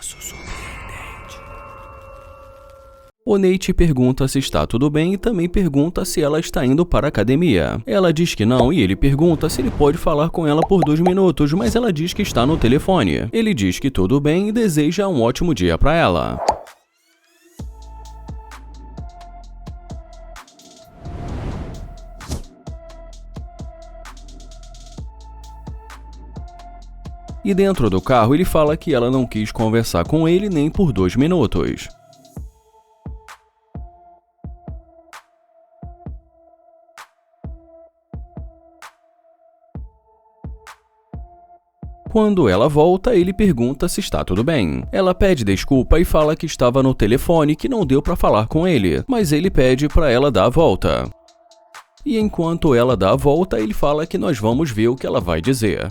Caso surpreendente. O Nate pergunta se está tudo bem e também pergunta se ela está indo para a academia. Ela diz que não e ele pergunta se ele pode falar com ela por 2 minutos, mas ela diz que está no telefone. Ele diz que tudo bem e deseja um ótimo dia para ela. E dentro do carro ele fala que ela não quis conversar com ele nem por 2 minutos. Quando ela volta, ele pergunta se está tudo bem. Ela pede desculpa e fala que estava no telefone e que não deu para falar com ele, mas ele pede para ela dar a volta. E enquanto ela dá a volta, ele fala que nós vamos ver o que ela vai dizer.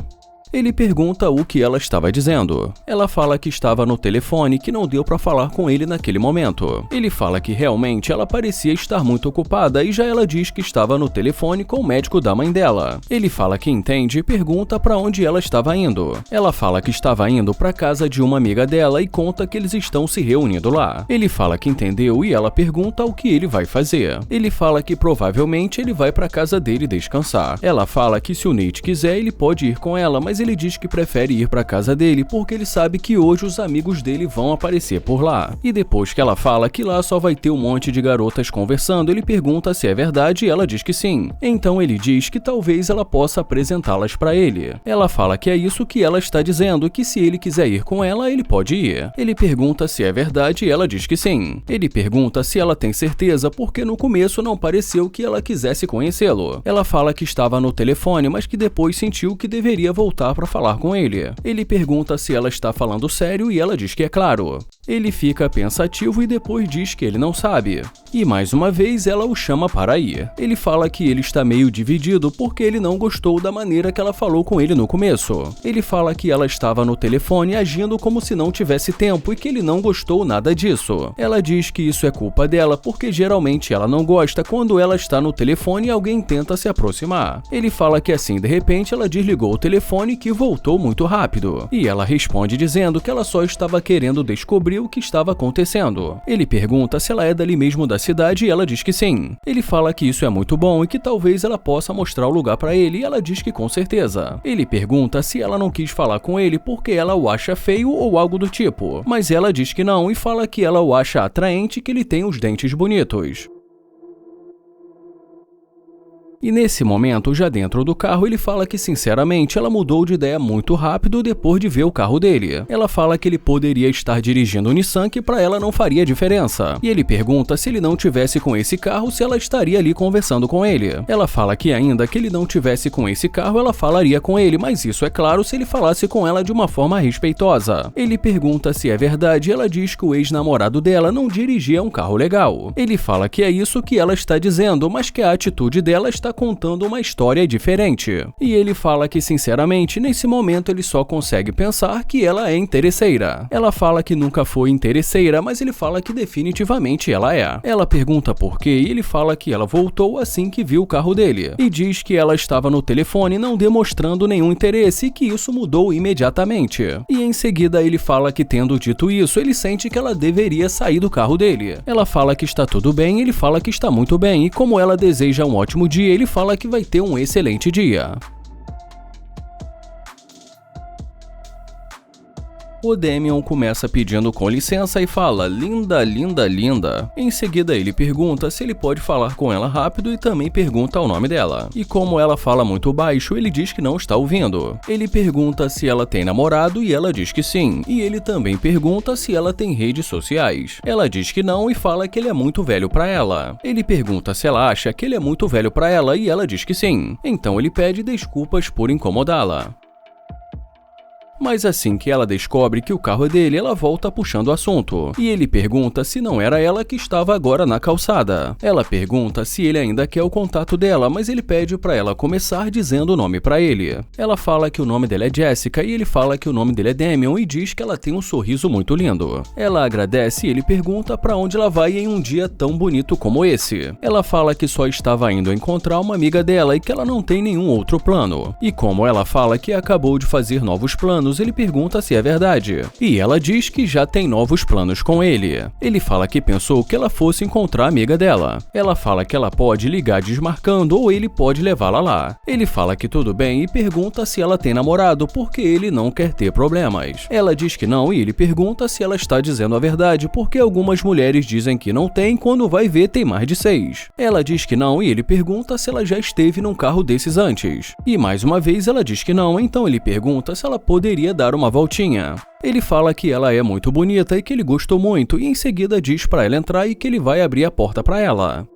Ele pergunta o que ela estava dizendo. Ela fala que estava no telefone e que não deu para falar com ele naquele momento. Ele fala que realmente ela parecia estar muito ocupada e já ela diz que estava no telefone com o médico da mãe dela. Ele fala que entende e pergunta para onde ela estava indo. Ela fala que estava indo para casa de uma amiga dela e conta que eles estão se reunindo lá. Ele fala que entendeu e ela pergunta o que ele vai fazer. Ele fala que provavelmente ele vai para casa dele descansar. Ela fala que se o Nate quiser ele pode ir com ela, mas ele diz que prefere ir para casa dele porque ele sabe que hoje os amigos dele vão aparecer por lá. E depois que ela fala que lá só vai ter um monte de garotas conversando, ele pergunta se é verdade e ela diz que sim. Então ele diz que talvez ela possa apresentá-las para ele. Ela fala que é isso que ela está dizendo e que se ele quiser ir com ela, ele pode ir. Ele pergunta se é verdade e ela diz que sim. Ele pergunta se ela tem certeza porque no começo não pareceu que ela quisesse conhecê-lo. Ela fala que estava no telefone, mas que depois sentiu que deveria voltar para falar com ele. Ele pergunta se ela está falando sério e ela diz que é claro. Ele fica pensativo e depois diz que ele não sabe. E mais uma vez ela o chama para ir. Ele fala que ele está meio dividido porque ele não gostou da maneira que ela falou com ele no começo. Ele fala que ela estava no telefone agindo como se não tivesse tempo e que ele não gostou nada disso. Ela diz que isso é culpa dela porque geralmente ela não gosta quando ela está no telefone e alguém tenta se aproximar. Ele fala que assim de repente ela desligou o telefone e que voltou muito rápido. E ela responde dizendo que ela só estava querendo descobrir o que estava acontecendo. Ele pergunta se ela é dali mesmo da cidade e ela diz que sim. Ele fala que isso é muito bom e que talvez ela possa mostrar o lugar para ele e ela diz que com certeza. Ele pergunta se ela não quis falar com ele porque ela o acha feio ou algo do tipo, mas ela diz que não e fala que ela o acha atraente e que ele tem os dentes bonitos. E nesse momento, já dentro do carro, ele fala que sinceramente ela mudou de ideia muito rápido depois de ver o carro dele. Ela fala que ele poderia estar dirigindo o Nissan que para ela não faria diferença. E ele pergunta se ele não tivesse com esse carro, se ela estaria ali conversando com ele. Ela fala que ainda que ele não tivesse com esse carro, ela falaria com ele, mas isso é claro se ele falasse com ela de uma forma respeitosa. Ele pergunta se é verdade e ela diz que o ex-namorado dela não dirigia um carro legal. Ele fala que é isso que ela está dizendo, mas que a atitude dela está contando uma história diferente. E ele fala que, sinceramente, nesse momento ele só consegue pensar que ela é interesseira. Ela fala que nunca foi interesseira, mas ele fala que definitivamente ela é. Ela pergunta por quê e ele fala que ela voltou assim que viu o carro dele. E diz que ela estava no telefone não demonstrando nenhum interesse e que isso mudou imediatamente. E em seguida ele fala que, tendo dito isso, ele sente que ela deveria sair do carro dele. Ela fala que está tudo bem e ele fala que está muito bem e como ela deseja um ótimo dia, ele fala que vai ter um excelente dia. O Damian começa pedindo com licença e fala, linda, linda, linda. Em seguida ele pergunta se ele pode falar com ela rápido e também pergunta o nome dela. E como ela fala muito baixo, ele diz que não está ouvindo. Ele pergunta se ela tem namorado e ela diz que sim. E ele também pergunta se ela tem redes sociais. Ela diz que não e fala que ele é muito velho para ela. Ele pergunta se ela acha que ele é muito velho para ela e ela diz que sim. Então ele pede desculpas por incomodá-la. Mas assim que ela descobre que o carro é dele, ela volta puxando o assunto. E ele pergunta se não era ela que estava agora na calçada. Ela pergunta se ele ainda quer o contato dela, mas ele pede para ela começar dizendo o nome para ele. Ela fala que o nome dela é Jessica e ele fala que o nome dele é Damian e diz que ela tem um sorriso muito lindo. Ela agradece e ele pergunta para onde ela vai em um dia tão bonito como esse. Ela fala que só estava indo encontrar uma amiga dela e que ela não tem nenhum outro plano. E como ela fala que acabou de fazer novos planos, planos, ele pergunta se é verdade. E ela diz que já tem novos planos com ele. Ele fala que pensou que ela fosse encontrar a amiga dela. Ela fala que ela pode ligar desmarcando ou ele pode levá-la lá. Ele fala que tudo bem e pergunta se ela tem namorado porque ele não quer ter problemas. Ela diz que não e ele pergunta se ela está dizendo a verdade porque algumas mulheres dizem que não tem, quando vai ver tem mais de 6. Ela diz que não e ele pergunta se ela já esteve num carro desses antes. E mais uma vez ela diz que não, então ele pergunta se ela poderia dar uma voltinha. Ele fala que ela é muito bonita e que ele gostou muito e em seguida diz para ela entrar e que ele vai abrir a porta para ela.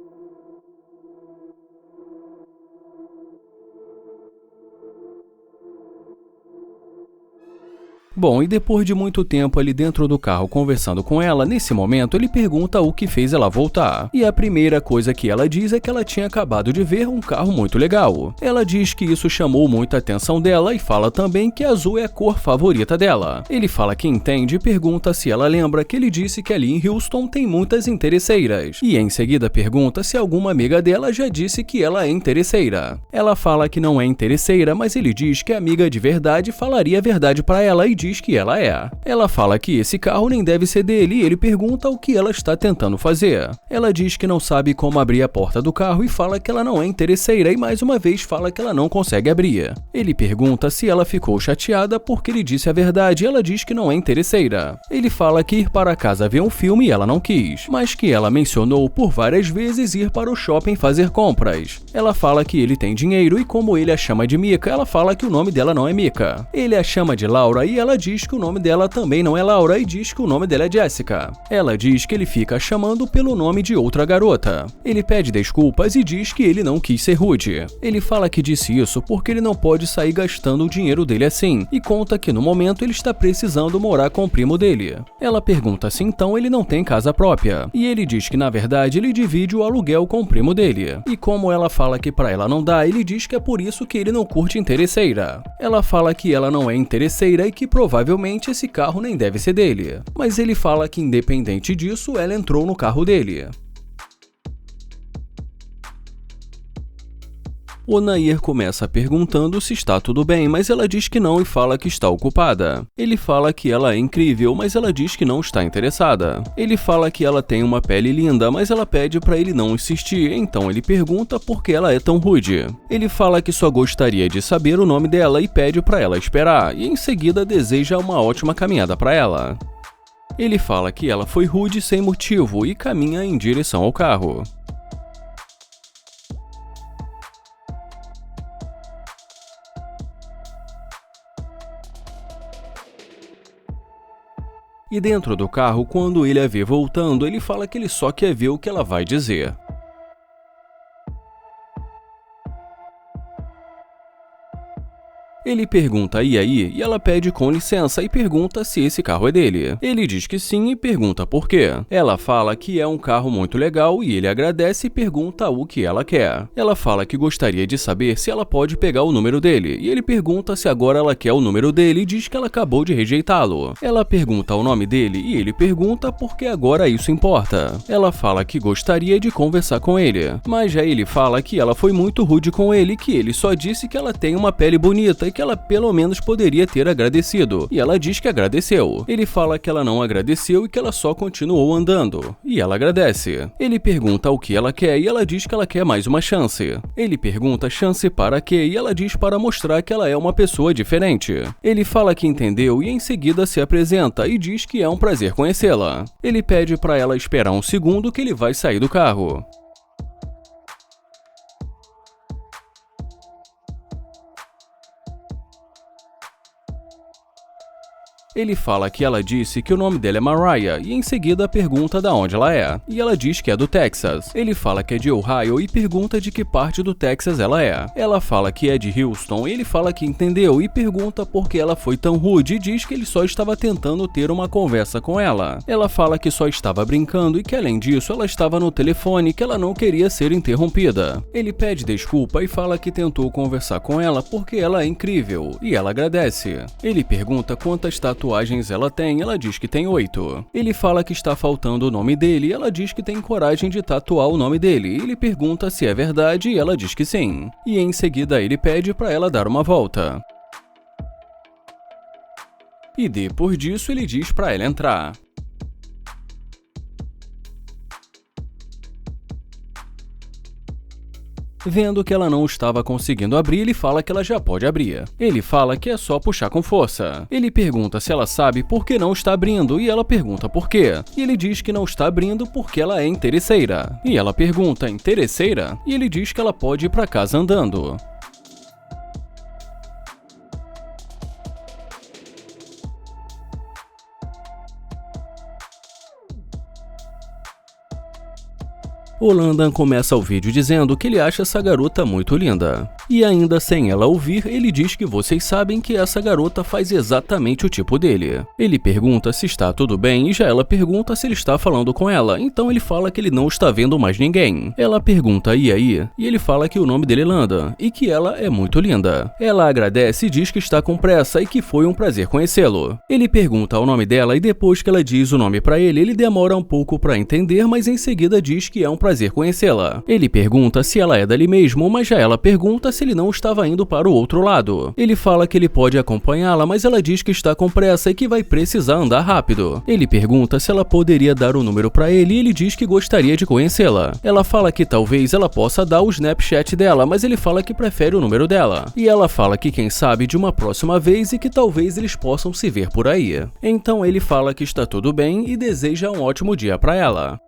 Bom, e depois de muito tempo ali dentro do carro conversando com ela, nesse momento ele pergunta o que fez ela voltar. E a primeira coisa que ela diz é que ela tinha acabado de ver um carro muito legal. Ela diz que isso chamou muita atenção dela e fala também que azul é a cor favorita dela. Ele fala que entende e pergunta se ela lembra que ele disse que ali em Houston tem muitas interesseiras. E em seguida pergunta se alguma amiga dela já disse que ela é interesseira. Ela fala que não é interesseira, mas ele diz que a amiga de verdade falaria a verdade para ela e diz que ela é. Ela fala que esse carro nem deve ser dele e ele pergunta o que ela está tentando fazer. Ela diz que não sabe como abrir a porta do carro e fala que ela não é interesseira e mais uma vez fala que ela não consegue abrir. Ele pergunta se ela ficou chateada porque ele disse a verdade e ela diz que não é interesseira. Ele fala que ir para casa ver um filme ela não quis, mas que ela mencionou por várias vezes ir para o shopping fazer compras. Ela fala que ele tem dinheiro e como ele a chama de Mika, ela fala que o nome dela não é Mika. Ele a chama de Laura e ela diz que o nome dela também não é Laura e diz que o nome dela é Jessica. Ela diz que ele fica chamando pelo nome de outra garota. Ele pede desculpas e diz que ele não quis ser rude. Ele fala que disse isso porque ele não pode sair gastando o dinheiro dele assim e conta que no momento ele está precisando morar com o primo dele. Ela pergunta se então ele não tem casa própria e ele diz que na verdade ele divide o aluguel com o primo dele. E como ela fala que pra ela não dá, ele diz que é por isso que ele não curte interesseira. Ela fala que ela não é interesseira e que provavelmente esse carro nem deve ser dele, mas ele fala que independente disso, ela entrou no carro dele. O Nair começa perguntando se está tudo bem, mas ela diz que não e fala que está ocupada. Ele fala que ela é incrível, mas ela diz que não está interessada. Ele fala que ela tem uma pele linda, mas ela pede para ele não insistir, então ele pergunta por que ela é tão rude. Ele fala que só gostaria de saber o nome dela e pede para ela esperar, e em seguida deseja uma ótima caminhada para ela. Ele fala que ela foi rude sem motivo e caminha em direção ao carro. E dentro do carro, quando ele a vê voltando, ele fala que ele só quer ver o que ela vai dizer. Ele pergunta e aí, e ela pede com licença e pergunta se esse carro é dele. Ele diz que sim e pergunta por quê. Ela fala que é um carro muito legal e ele agradece e pergunta o que ela quer. Ela fala que gostaria de saber se ela pode pegar o número dele, e ele pergunta se agora ela quer o número dele e diz que ela acabou de rejeitá-lo. Ela pergunta o nome dele e ele pergunta por que agora isso importa. Ela fala que gostaria de conversar com ele, mas já ele fala que ela foi muito rude com ele, que ele só disse que ela tem uma pele bonita e que ela pelo menos poderia ter agradecido, e ela diz que agradeceu. Ele fala que ela não agradeceu e que ela só continuou andando, e ela agradece. Ele pergunta o que ela quer e ela diz que ela quer mais uma chance. Ele pergunta chance para quê e ela diz para mostrar que ela é uma pessoa diferente. Ele fala que entendeu e em seguida se apresenta e diz que é um prazer conhecê-la. Ele pede para ela esperar um segundo que ele vai sair do carro. Ele fala que ela disse que o nome dela é Mariah e em seguida pergunta de onde ela é, e ela diz que é do Texas. Ele fala que é de Ohio e pergunta de que parte do Texas ela é. Ela fala que é de Houston e ele fala que entendeu e pergunta por que ela foi tão rude e diz que ele só estava tentando ter uma conversa com ela. Ela fala que só estava brincando e que além disso ela estava no telefone e que ela não queria ser interrompida. Ele pede desculpa e fala que tentou conversar com ela porque ela é incrível, e ela agradece. Ele pergunta quantas tatuagens ela tem, ela diz que tem 8. Ele fala que está faltando o nome dele e ela diz que tem coragem de tatuar o nome dele. Ele pergunta se é verdade e ela diz que sim. E em seguida ele pede para ela dar uma volta. E depois disso ele diz para ela entrar. Vendo que ela não estava conseguindo abrir, ele fala que ela já pode abrir. Ele fala que é só puxar com força. Ele pergunta se ela sabe por que não está abrindo e ela pergunta por quê. E ele diz que não está abrindo porque ela é interesseira. E ela pergunta, interesseira? E ele diz que ela pode ir para casa andando. O Landan começa o vídeo dizendo que ele acha essa garota muito linda. E ainda sem ela ouvir, ele diz que vocês sabem que essa garota faz exatamente o tipo dele. Ele pergunta se está tudo bem e já ela pergunta se ele está falando com ela, então ele fala que ele não está vendo mais ninguém. Ela pergunta e aí? E ele fala que o nome dele é Landan e que ela é muito linda. Ela agradece e diz que está com pressa e que foi um prazer conhecê-lo. Ele pergunta o nome dela e depois que ela diz o nome para ele demora um pouco para entender, mas em seguida diz que é um prazer conhecê-la. Ele pergunta se ela é dali mesmo, mas já ela pergunta se ele não estava indo para o outro lado. Ele fala que ele pode acompanhá-la, mas ela diz que está com pressa e que vai precisar andar rápido. Ele pergunta se ela poderia dar o número para ele e ele diz que gostaria de conhecê-la. Ela fala que talvez ela possa dar o Snapchat dela, mas ele fala que prefere o número dela. E ela fala que quem sabe de uma próxima vez e que talvez eles possam se ver por aí. Então ele fala que está tudo bem e deseja um ótimo dia para ela.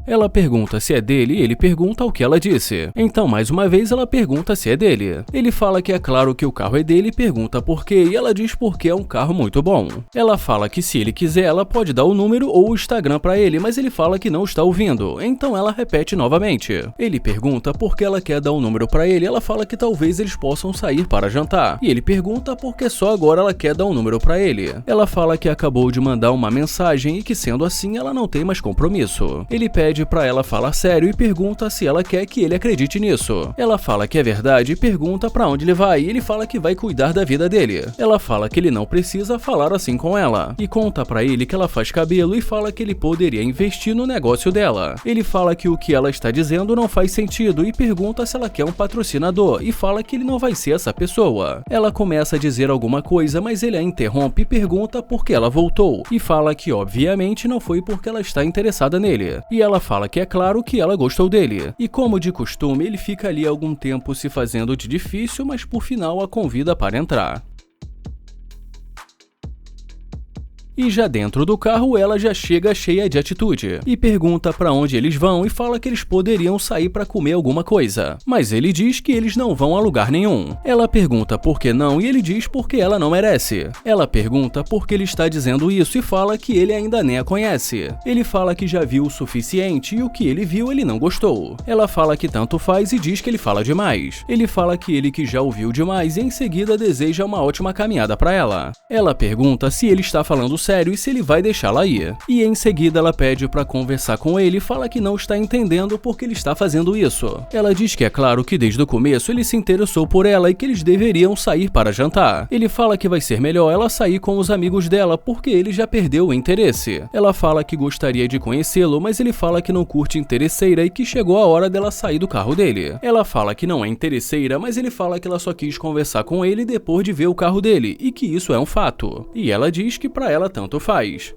Ela pergunta se é dele e ele pergunta o que ela disse. Então, mais uma vez, ela pergunta se é dele. Ele fala que é claro que o carro é dele e pergunta por quê, e ela diz porque é um carro muito bom. Ela fala que se ele quiser, ela pode dar o número ou o Instagram pra ele, mas ele fala que não está ouvindo. Então ela repete novamente. Ele pergunta por que ela quer dar o número pra ele, ela fala que talvez eles possam sair para jantar. E ele pergunta por que só agora ela quer dar o número pra ele. Ela fala que acabou de mandar uma mensagem e que sendo assim ela não tem mais compromisso. Ele pede pra ela falar sério e pergunta se ela quer que ele acredite nisso. Ela fala que é verdade e pergunta pra onde ele vai e ele fala que vai cuidar da vida dele. Ela fala que ele não precisa falar assim com ela e conta pra ele que ela faz cabelo e fala que ele poderia investir no negócio dela. Ele fala que o que ela está dizendo não faz sentido e pergunta se ela quer um patrocinador e fala que ele não vai ser essa pessoa. Ela começa a dizer alguma coisa, mas ele a interrompe e pergunta por que ela voltou e fala que obviamente não foi porque ela está interessada nele. E ela fala que é claro que ela gostou dele. E como de costume, ele fica ali algum tempo se fazendo de difícil, mas por final a convida para entrar. E já dentro do carro, ela já chega cheia de atitude e pergunta pra onde eles vão e fala que eles poderiam sair pra comer alguma coisa. Mas ele diz que eles não vão a lugar nenhum. Ela pergunta por que não e ele diz porque ela não merece. Ela pergunta por que ele está dizendo isso e fala que ele ainda nem a conhece. Ele fala que já viu o suficiente e o que ele viu ele não gostou. Ela fala que tanto faz e diz que ele fala demais. Ele fala que ele que já ouviu demais e em seguida deseja uma ótima caminhada pra ela. Ela pergunta se ele está falando sério e se ele vai deixá-la ir. E em seguida ela pede pra conversar com ele e fala que não está entendendo porque ele está fazendo isso. Ela diz que é claro que desde o começo ele se interessou por ela e que eles deveriam sair para jantar. Ele fala que vai ser melhor ela sair com os amigos dela porque ele já perdeu o interesse. Ela fala que gostaria de conhecê-lo, mas ele fala que não curte interesseira e que chegou a hora dela sair do carro dele. Ela fala que não é interesseira, mas ele fala que ela só quis conversar com ele depois de ver o carro dele e que isso é um fato. E ela diz que pra ela tanto faz.